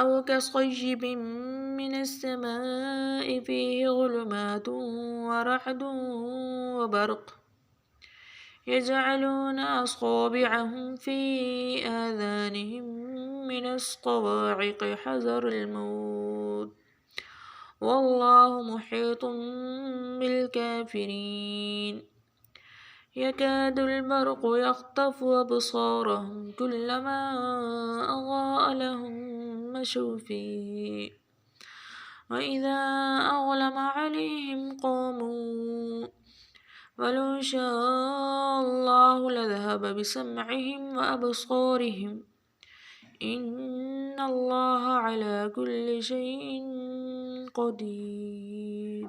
أو كصيب من السماء فيه ظلمات ورعد وبرق يجعلون أصابعهم في آذانهم من الصواعق حذر الموت والله محيط بالكافرين يكاد البرق يخطف أبصارهم كلما أضاء لهم مشوا فيه وإذا أظلم عليهم قاموا ولو شاء الله لذهب بسمعهم وأبصارهم إن الله على كل شيء قدير।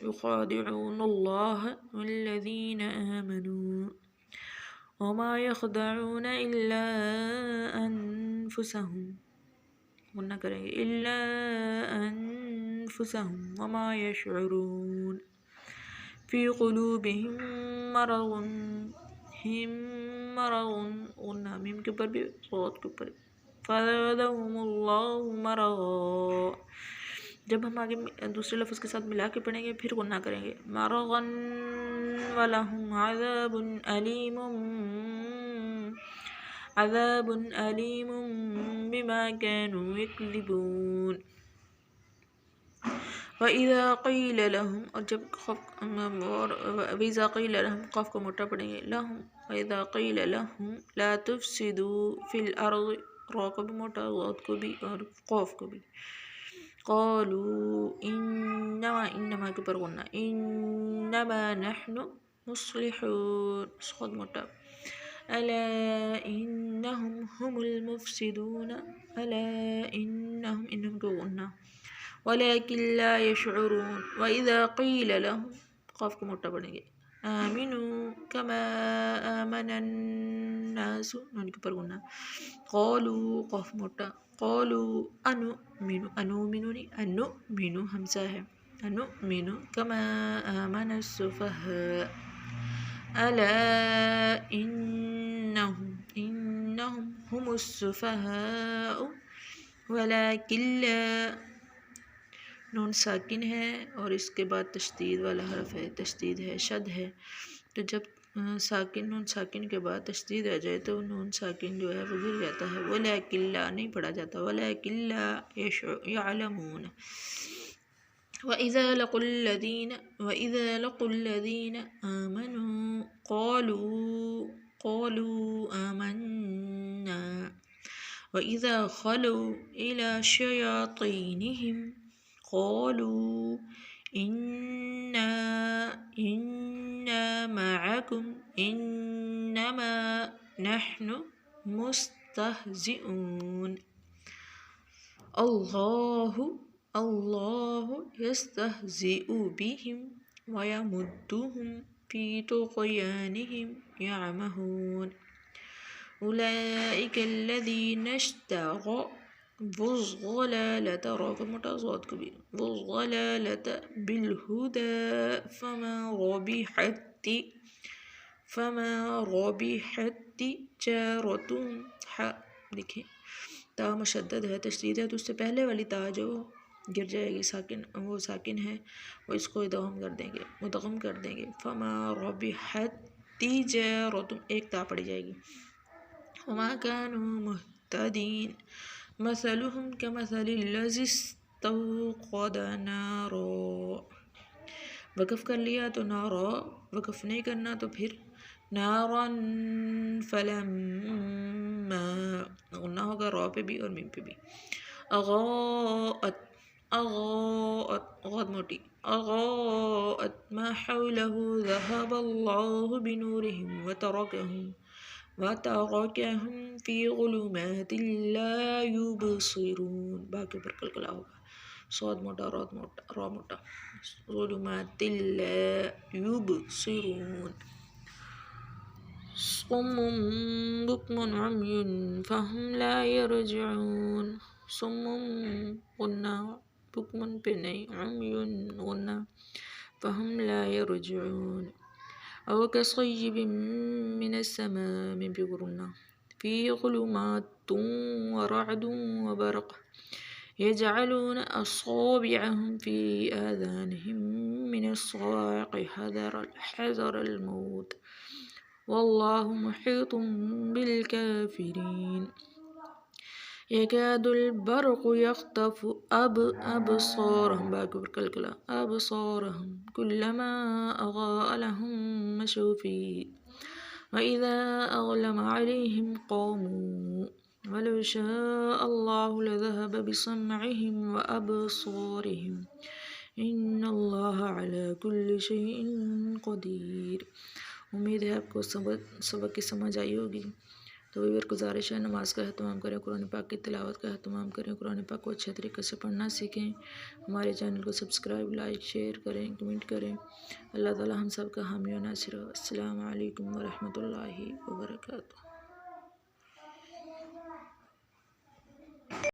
يخادعون الله والذين آمنوا وما يخدعون إلا أنفسهم قلنا کریں گے إلا أنفسهم وما يشعرون في قلوبهم مرض قلنا میم کے اوپر بھی صوت کے اوپر فزادهم الله مرضا جب ہم آگے دوسرے لفظ کے ساتھ ملا کے پڑھیں گے پھر غنہ کریں گے مرضا ولهم عذاب أليم بما كانوا يكذبون وإذا قيل لهم اور جب وإذا قيل لهم قاف کو موٹا پڑھیں گے لهم وإذا قيل لهم لا تفسدوا في الأرض را کو بھی موٹا غوت کو بھی اور قاف کو بھی قالوا انما کے پر غنہ انما نحن مصلحون خود موٹا ألا إنهم هم المفسدون ألا إنهم کو غنہ ولكن لا يشعرون وإذا قيل لهم قاف کو موٹا پڑھیں گے آمنوا كما آمن الناس نون کے پر غنہ قالوا قاف موٹا قالوا أنؤمن ہمزہ ہے أنؤمن كما آمن السفهاء ألا إنهم هم السفهاء ولكن لا نون ساکن ہے اور اس کے بعد تشدید والا حرف ہے تشدید ہے شد ہے تو جب نون ساکن کے بعد تشدید آ جائے تو نون ساکن جو ہے وہ گر جاتا ہے ولیکن لا نہیں پڑھا جاتا ولیکن لا یعلمون وَإِذَا لَقُوا الَّذِينَ آمَنُوا قَالُوا آمَنَّا وَإِذَا خَلَوْا إِلَى شَيَاطِينِهِمْ قَالُوا إِنَّا مَعَكُمْ إِنَّمَا نَحْنُ مُسْتَهْزِئُونَ الله يستهزئ بهم ويمدهم في طغيانهم يعمهون أولئك الذين اشتروا الضلالة بالهدى فما ربحت تجارتهم دیکھیں تا مشدد ہے تشدید ہے تو اس سے پہلے والی تا جو گر جائے گی ساکن وہ ساکن ہے وہ اس کو مدغم کر دیں گے فما ربحت تجارتهم ایک تا پڑی جائے گی وما كانوا مهتدين مثلهم كمثل الذي استوقد نارا وقف کر لیا تو نارا وقف نہیں کرنا تو پھر نارا فلما غنہ ہوگا را پہ بھی اور میم پہ بھی غاد موٹی أغاءت ما حوله ذهب الله بنورهم وتركهم في ظلمات لا يبصرون باقی پر کلکلا ہوگا صاد موٹا را موٹا ظلمات لا يبصرون صم بكم عمي فهم لا يرجعون صم غنہ بكم پہ نہیں عمي غنہ فهم لا يرجعون أو كصيب من السماء من بغرنا فيه ظلمات ورعد وبرق يجعلون أصابعهم في آذانهم من الصواعق حذر الموت والله محيط بالكافرين يكاد البرق يخطف أبصارهم كلما أضاء لهم مشوا فيه وإذا أظلم عليهم قاموا ولو شاء الله لذهب بسمعهم وأبصارهم إن الله على كل شيء قدير. امید ہے آپ کو سبق کی سمجھ آئی ہوگی. تو تو ویور گزارش ہے نماز کا اہتمام کریں، قرآن پاک کی تلاوت کا اہتمام کریں، قرآن پاک کو اچھے طریقے سے پڑھنا سیکھیں، ہمارے چینل کو سبسکرائب، لائک، شیئر کریں، کمنٹ کریں۔ اللہ تعالی ہم سب کا حامی و ناصر ہو۔ السلام علیکم ورحمۃ اللہ وبرکاتہ۔